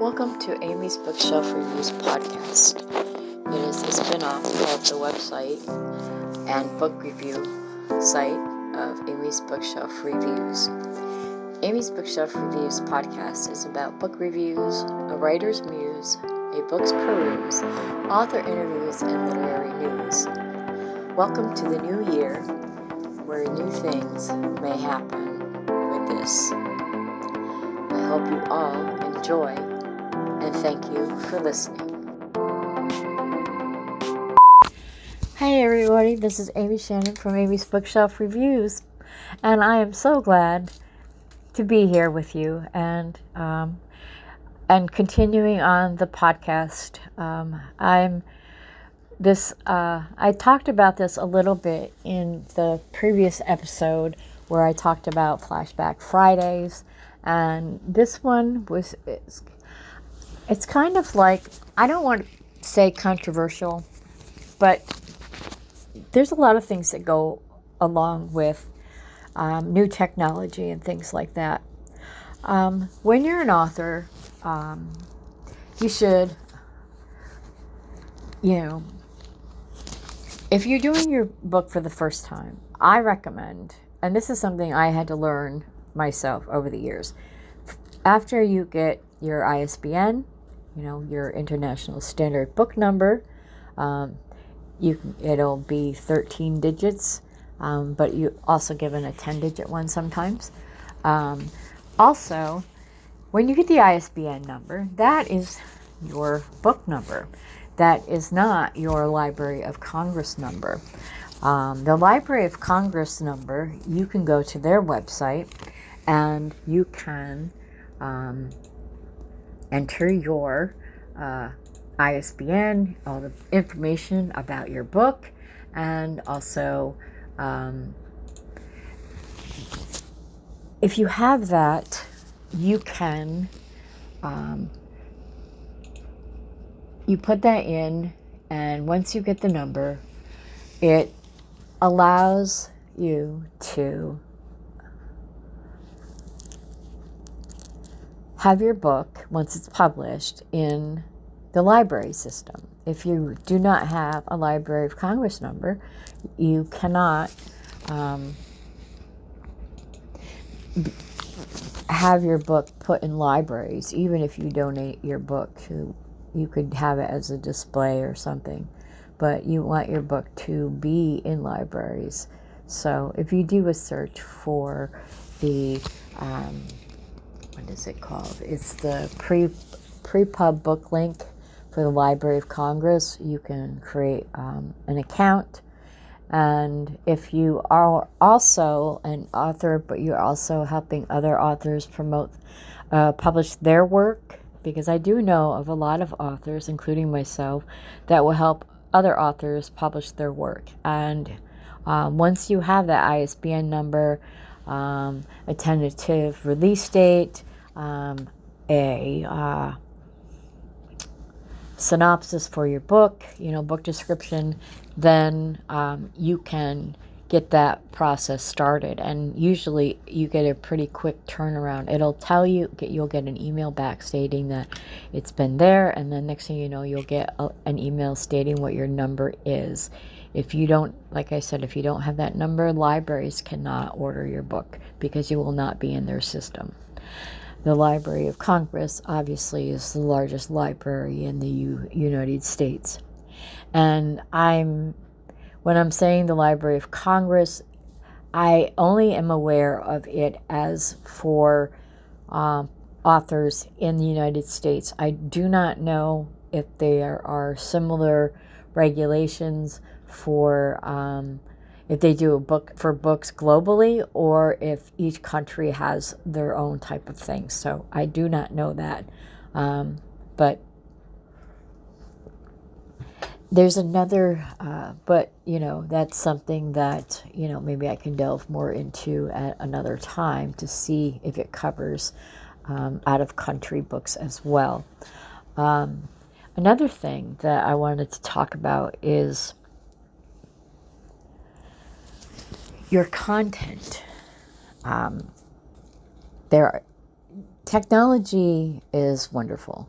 Welcome to Amy's Bookshelf Reviews podcast. It is a spin-off of the website and book review site of Amy's Bookshelf Reviews. Amy's Bookshelf Reviews podcast is about book reviews, a writer's muse, a book's peruse, author interviews, and literary news. Welcome to the new year, where new things may happen with this. I hope you all enjoy, and thank you for listening. Hey everybody, this is Amy Shannon from Amy's Bookshelf Reviews, and I am so glad to be here with you and continuing on the podcast. I talked about this a little bit in the previous episode where I talked about Flashback Fridays, and this one it's kind of like, I don't want to say controversial, but there's a lot of things that go along with new technology and things like that. When you're an author, you should, if you're doing your book for the first time, I recommend, and this is something I had to learn myself over the years, after you get your ISBN, your International Standard Book Number, it'll be 13 digits, but you also given a 10-digit one sometimes. Also, when you get the ISBN number, that is your book number. That is not your Library of Congress number. The Library of Congress number, you can go to their website and you can enter your ISBN, all the information about your book, and also if you have that, you can you put that in, and once you get the number, it allows you to have your book, once it's published, in the library system. If you do not have a Library of Congress number, you cannot have your book put in libraries. Even if you donate your book to, you could have it as a display or something, but you want your book to be in libraries. So if you do a search for the what is it called? It's the pre-pub book link for the Library of Congress. You can create an account. And if you are also an author, but you're also helping other authors publish their work, because I do know of a lot of authors, including myself, that will help other authors publish their work. And once you have that ISBN number, a tentative release date, a synopsis for your book, book description, then you can get that process started. And usually you get a pretty quick turnaround. It'll tell you, you'll get an email back stating that it's been there, and then next thing you know, you'll get an email stating what your number is. If you don't, like I said, if you don't have that number, libraries cannot order your book because you will not be in their system. The Library of Congress, obviously, is the largest library in the United States. And when I'm saying the Library of Congress, I only am aware of it as for authors in the United States. I do not know if there are similar regulations for if they do a book for books globally, or if each country has their own type of thing. So I do not know that. But there's another, that's something that, maybe I can delve more into at another time to see if it covers out-of-country books as well. Another thing that I wanted to talk about is your content. technology is wonderful.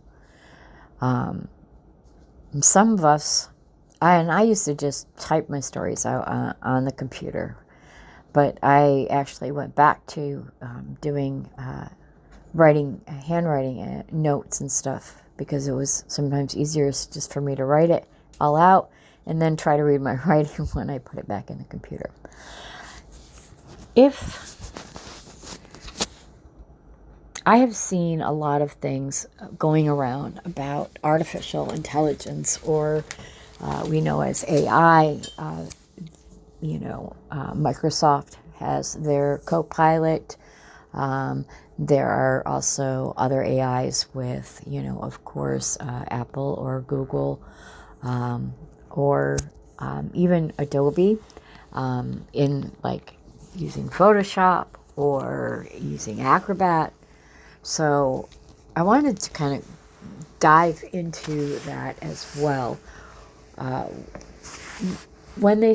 Some of us, and I used to just type my stories out on the computer, but I actually went back to doing handwriting notes and stuff, because it was sometimes easier just for me to write it all out and then try to read my writing when I put it back in the computer. I have seen a lot of things going around about artificial intelligence, or we know as AI. Microsoft has their Copilot. There are also other AIs with, of course, Apple or Google, or even Adobe, in like using Photoshop or using Acrobat. So I wanted to kind of dive into that as well. When they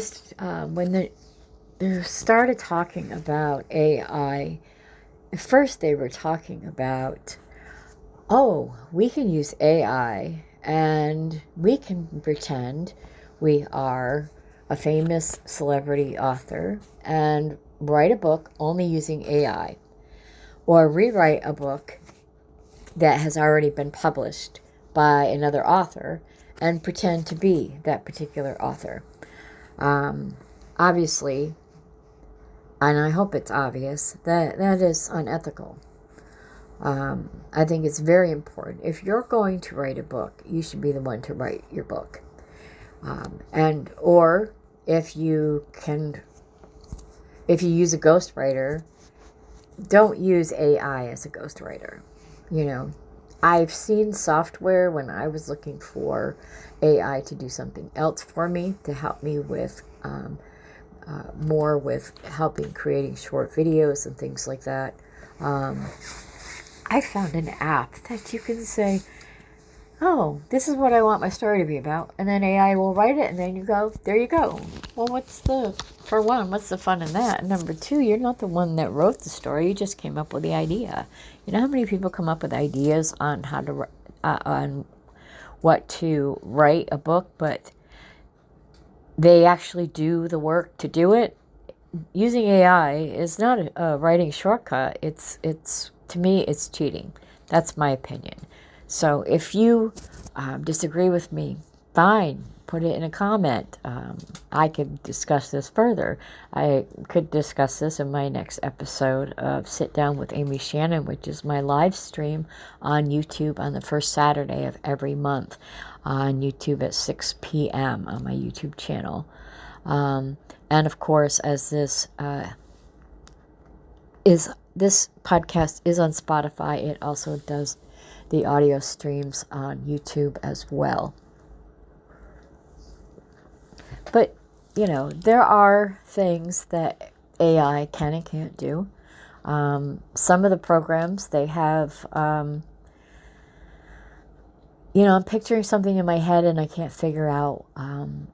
started talking about AI, at first they were talking about, oh, we can use AI and we can pretend we are a famous celebrity author and write a book only using AI, or rewrite a book that has already been published by another author and pretend to be that particular author. Obviously, and I hope it's obvious, that is unethical. I think it's very important. If you're going to write a book, you should be the one to write your book. Or if you use a ghostwriter, don't use AI as a ghostwriter. I've seen software when I was looking for AI to do something else for me, to help me with more with helping creating short videos and things like that. I found an app that you can say, oh, this is what I want my story to be about, and then AI will write it, and then you go, there you go. Well, what's the fun in that? And number two, you're not the one that wrote the story, you just came up with the idea. You know how many people come up with ideas on how to on what to write a book, but they actually do the work to do it? Using AI is not a writing shortcut. It's to me, it's cheating. That's my opinion. So if you disagree with me, fine, put it in a comment. I could discuss this further. I could discuss this in my next episode of Sit Down with Amy Shannon, which is my live stream on YouTube on the first Saturday of every month on YouTube at 6 p.m. on my YouTube channel. And of course, as this podcast is on Spotify, it also does the audio streams on YouTube as well. But, there are things that AI can and can't do. Some of the programs, they have, I'm picturing something in my head and I can't figure out.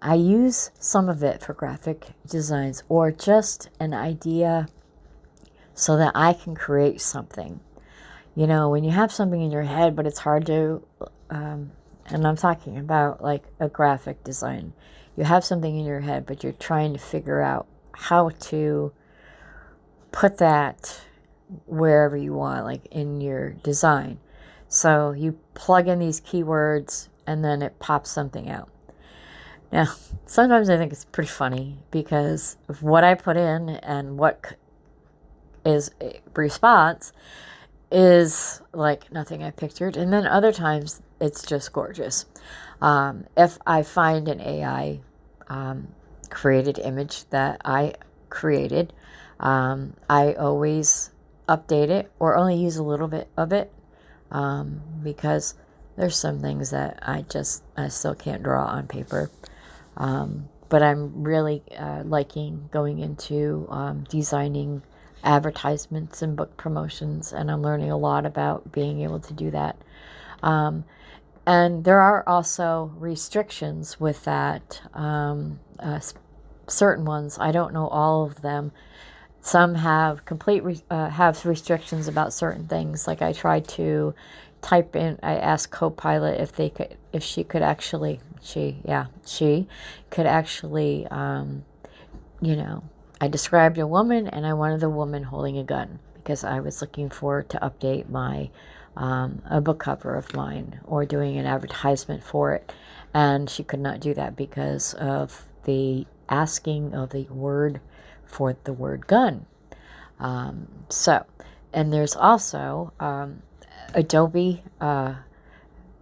I use some of it for graphic designs, or just an idea so that I can create something. When you have something in your head, but it's hard to, and I'm talking about like a graphic design. You have something in your head, but you're trying to figure out how to put that wherever you want, like in your design. So you plug in these keywords and then it pops something out. Now, sometimes I think it's pretty funny, because of what I put in and what is a response is like nothing I pictured. And then other times it's just gorgeous. If I find an AI created image that I created, I always update it or only use a little bit of it, because there's some things that I still can't draw on paper. But I'm really liking going into designing advertisements and book promotions, and I'm learning a lot about being able to do that. And there are also restrictions with that, certain ones. I don't know all of them. Some have have restrictions about certain things. Like I tried to type in, I asked Copilot if she could actually, she could actually, I described a woman and I wanted the woman holding a gun because I was looking for to update my, a book cover of mine or doing an advertisement for it. And she could not do that because of the asking of the word for the word gun. And there's also Adobe, either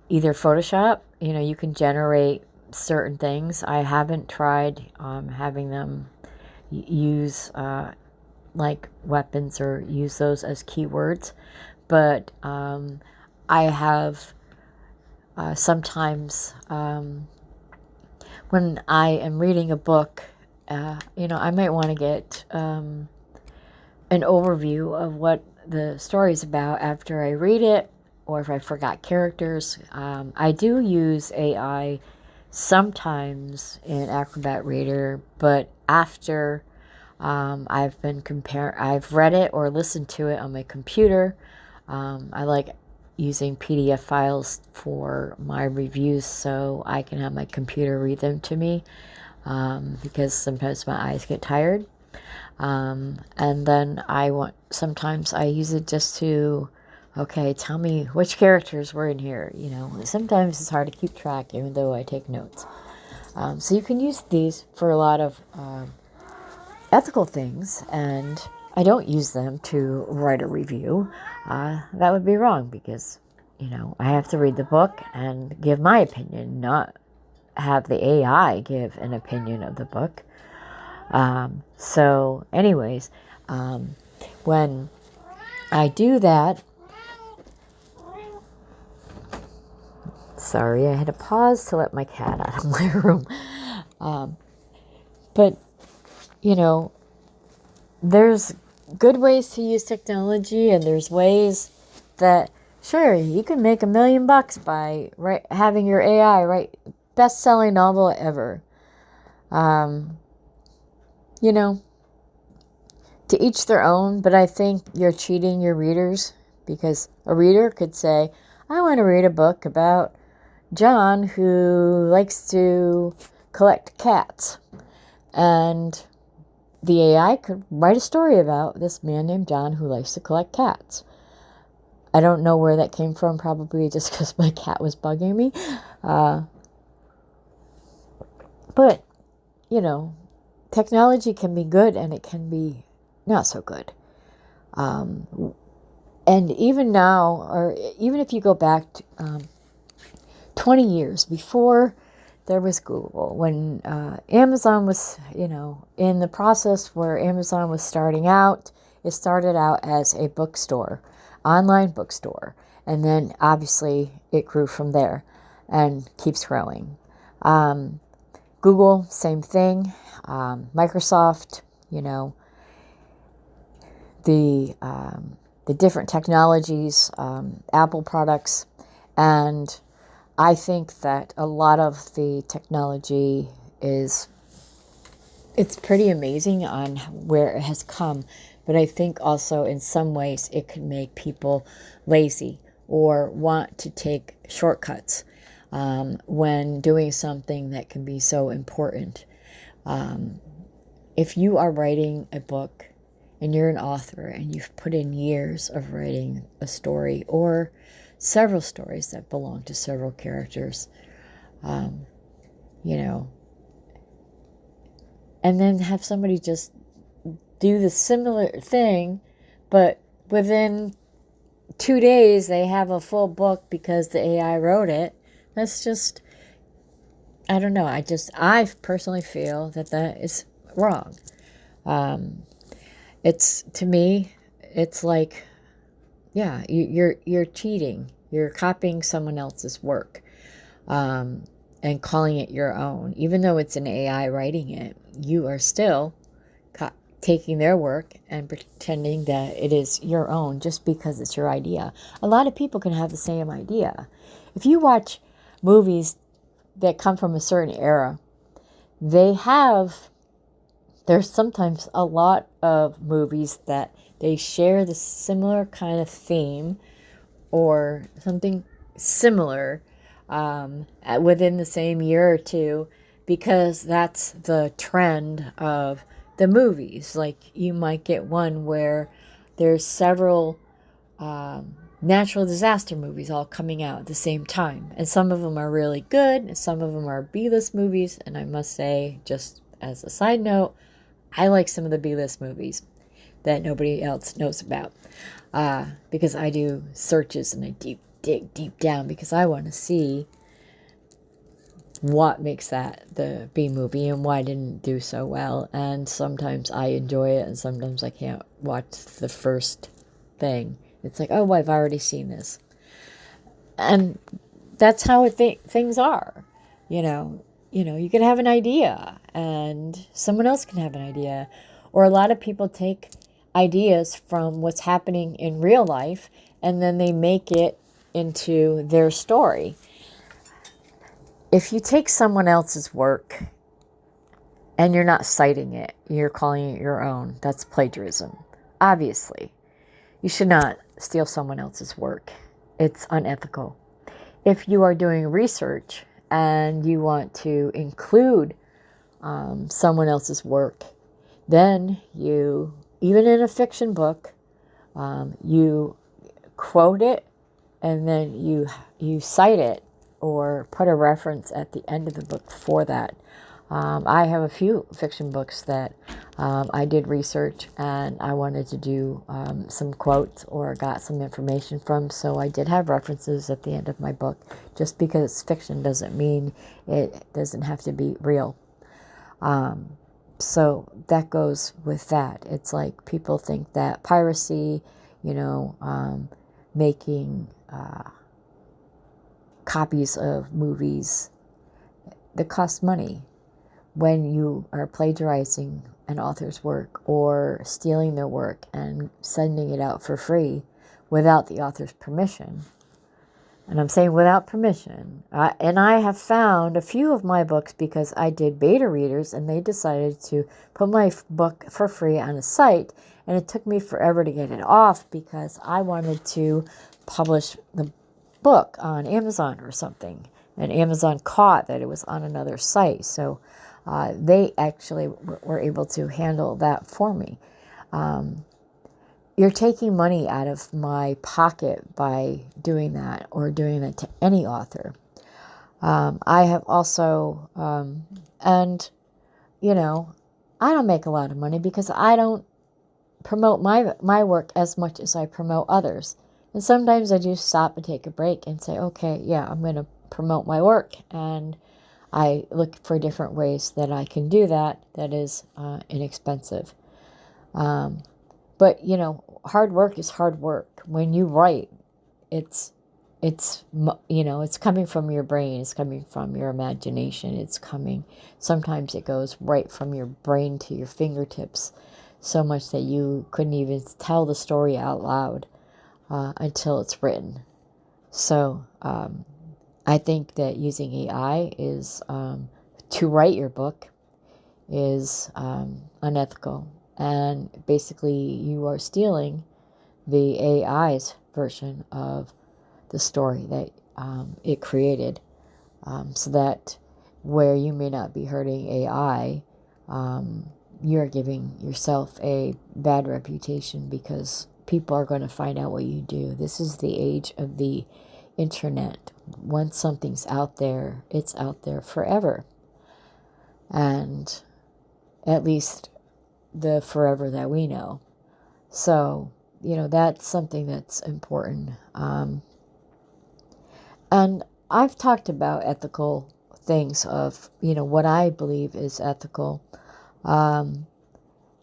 Photoshop, you can generate certain things. I haven't tried having them use like weapons or use those as keywords, but I have sometimes when I am reading a book, I might want to get an overview of what the story's about after I read it, or if I forgot characters. I do use AI sometimes in Acrobat Reader, but after I've read it or listened to it on my computer. I like using PDF files for my reviews so I can have my computer read them to me, because sometimes my eyes get tired. And then sometimes I use it just to, okay, tell me which characters were in here. Sometimes it's hard to keep track even though I take notes. So you can use these for a lot of ethical things, and I don't use them to write a review. That would be wrong because, I have to read the book and give my opinion, not have the AI give an opinion of the book. So anyways, when I do that, sorry, I had to pause to let my cat out of my room. But, there's good ways to use technology, and there's ways that, sure, you can make $1 million by having your AI write best-selling novel ever. To each their own, but I think you're cheating your readers, because a reader could say, I want to read a book about John who likes to collect cats. And the AI could write a story about this man named John who likes to collect cats. I don't know where that came from, probably just because my cat was bugging me. But, technology can be good and it can be not so good. And even now, or even if you go back to 20 years before there was Google, when Amazon was, in the process where Amazon was starting out, it started out as a bookstore, online bookstore. And then obviously it grew from there and keeps growing. Google, same thing. Microsoft, the different technologies, Apple products, and I think that a lot of the technology it's pretty amazing on where it has come, but I think also in some ways it can make people lazy or want to take shortcuts when doing something that can be so important. If you are writing a book and you're an author and you've put in years of writing a story or several stories that belong to several characters, and then have somebody just do the similar thing, but within 2 days they have a full book because the AI wrote it. That's just, I don't know. I personally feel that is wrong. To me, it's like, yeah, you're cheating. You're copying someone else's work, and calling it your own. Even though it's an AI writing it, you are still taking their work and pretending that it is your own just because it's your idea. A lot of people can have the same idea. If you watch movies that come from a certain era, they have there's sometimes a lot of movies that they share the similar kind of theme or something similar within the same year or two, because that's the trend of the movies. Like you might get one where there's several natural disaster movies all coming out at the same time, and some of them are really good and some of them are B-list movies. And I must say, just as a side note, I like some of the B-list movies that nobody else knows about, because I do searches and I dig deep down because I want to see what makes that the B movie and why it didn't do so well. And sometimes I enjoy it and sometimes I can't watch the first thing. It's like, oh, I've already seen this. And that's how things are. You can have an idea and someone else can have an idea. Or a lot of people take ideas from what's happening in real life and then they make it into their story. If you take someone else's work and you're not citing it, you're calling it your own, that's plagiarism. Obviously, you should not steal someone else's work. It's unethical. If you are doing research and you want to include someone else's work, then you, even in a fiction book, you quote it and then you cite it or put a reference at the end of the book for that. I have a few fiction books that I did research and I wanted to do some quotes or got some information from, so I did have references at the end of my book. Just because it's fiction doesn't mean it doesn't have to be real. So that goes with that. It's like people think that piracy, making copies of movies that cost money. When you are plagiarizing an author's work or stealing their work and sending it out for free without the author's permission, and I'm saying without permission, and I have found a few of my books because I did beta readers and they decided to put my book for free on a site, and it took me forever to get it off because I wanted to publish the book on Amazon or something, and Amazon caught that it was on another site, so they actually were able to handle that for me. You're taking money out of my pocket by doing that or doing that to any author. I have also, and I don't make a lot of money because I don't promote my work as much as I promote others. And sometimes I do stop and take a break and say, okay, yeah, I'm going to promote my work, and I look for different ways that I can do that is inexpensive. But hard work is hard work. When you write, it's coming from your brain, it's coming from your imagination, sometimes it goes right from your brain to your fingertips, so much that you couldn't even tell the story out loud until it's written. So I think that using AI is to write your book is unethical, and basically you are stealing the AI's version of the story that it created, so that where you may not be hurting AI, you're giving yourself a bad reputation because people are going to find out what you do. This is the age of the internet. Once something's out there, it's out there forever. And at least the forever that we know. So, that's something that's important. And I've talked about ethical things of, what I believe is ethical. And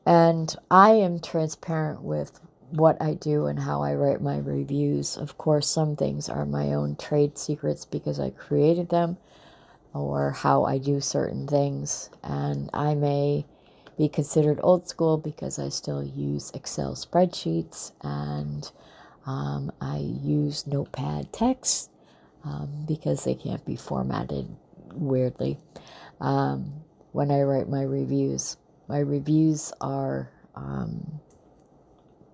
I am transparent with what I do and how I write my reviews. Of course, some things are my own trade secrets because I created them, or how I do certain things. And I may be considered old school because I still use Excel spreadsheets, and I use notepad text because they can't be formatted weirdly when I write my reviews. My reviews are,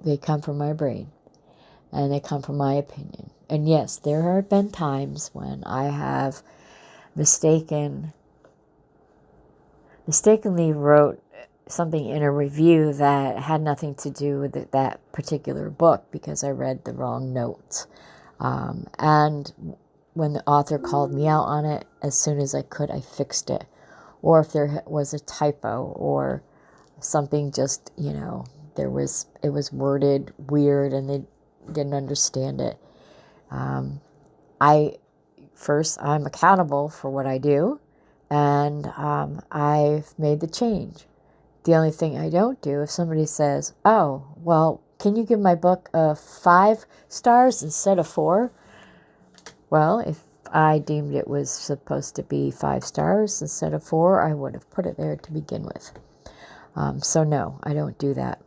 they come from my brain, and they come from my opinion. And yes, there have been times when I have mistakenly wrote something in a review that had nothing to do with that particular book because I read the wrong notes. And when the author called me out on it, as soon as I could, I fixed it. Or if there was a typo or something just, it was worded weird and they didn't understand it. I'm accountable for what I do, and I've made the change. The only thing I don't do, if somebody says, oh, well, can you give my book 5 stars instead of 4? Well, if I deemed it was supposed to be 5 stars instead of 4, I would have put it there to begin with. So no, I don't do that.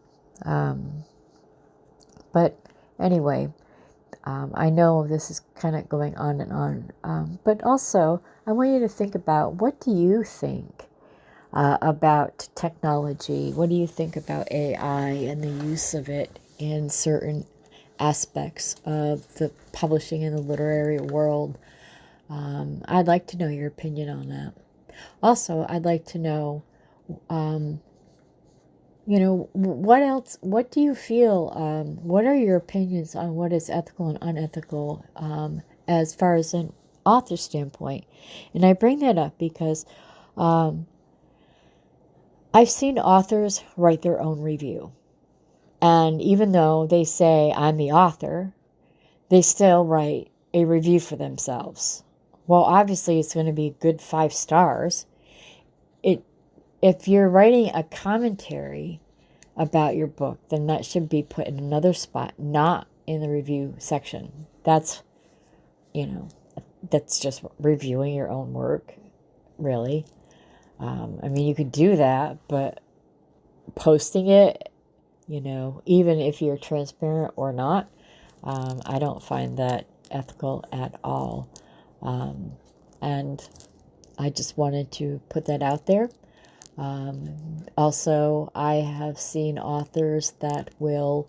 But anyway, I know this is kind of going on and on, but also I want you to think about, what do you think about technology? What do you think about AI and the use of it in certain aspects of the publishing and the literary world? I'd like to know your opinion on that. Also, I'd like to know, what else, what do you feel, what are your opinions on what is ethical and unethical as far as an author standpoint? And I bring that up because I've seen authors write their own review. And even though they say, I'm the author, they still write a review for themselves. Well, obviously, it's going to be good 5 stars. If you're writing a commentary about your book, then that should be put in another spot, not in the review section. That's just reviewing your own work, really. You could do that, but posting it, even if you're transparent or not, I don't find that ethical at all. And I just wanted to put that out there. Also, I have seen authors that will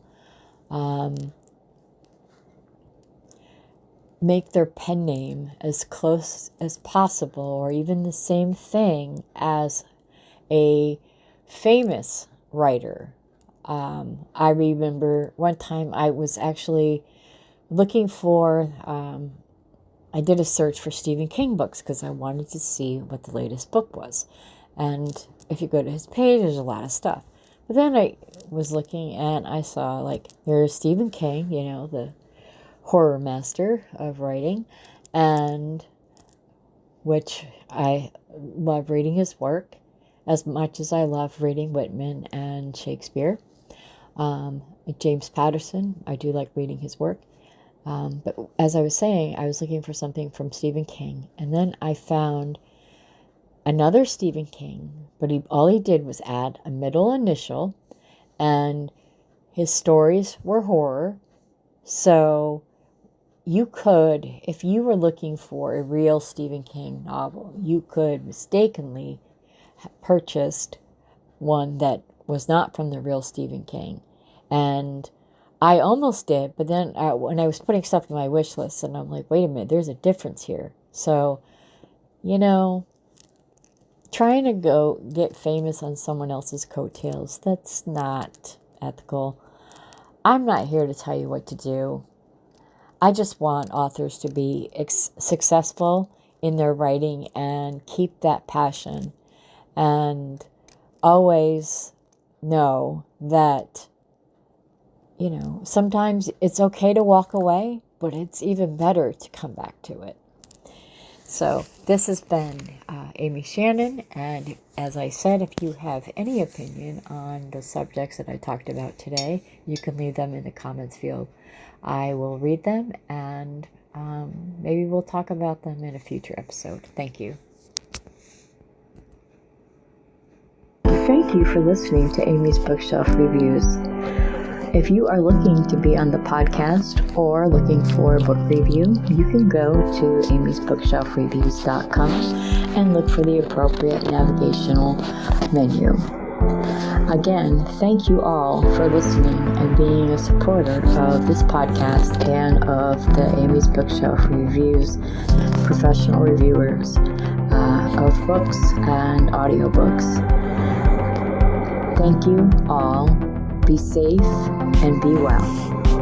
make their pen name as close as possible, or even the same thing as a famous writer. I remember one time I was actually looking for, I did a search for Stephen King books because I wanted to see what the latest book was. And if you go to his page, there's a lot of stuff. But then I was looking and I saw, there's Stephen King, the horror master of writing, and which I love reading his work as much as I love reading Whitman and Shakespeare. James Patterson, I do like reading his work. But as I was saying, I was looking for something from Stephen King, and then I found another Stephen King, but all he did was add a middle initial, and his stories were horror. So you could, if you were looking for a real Stephen King novel, you could mistakenly have purchased one that was not from the real Stephen King. And I almost did, but then when I was putting stuff in my wish list, and I'm like, wait a minute, there's a difference here. So, trying to go get famous on someone else's coattails, that's not ethical. I'm not here to tell you what to do. I just want authors to be successful in their writing and keep that passion, and always know that, sometimes it's okay to walk away, but it's even better to come back to it. So this has been Amy Shannon, and as I said, if you have any opinion on the subjects that I talked about today, you can leave them in the comments field. I will read them, and maybe we'll talk about them in a future episode. Thank you. Thank you for listening to Amy's Bookshelf Reviews. If you are looking to be on the podcast or looking for a book review, you can go to amysbookshelfreviews.com and look for the appropriate navigational menu. Again, thank you all for listening and being a supporter of this podcast and of the Amy's Bookshelf Reviews, professional reviewers of books and audiobooks. Thank you all. Be safe and be well.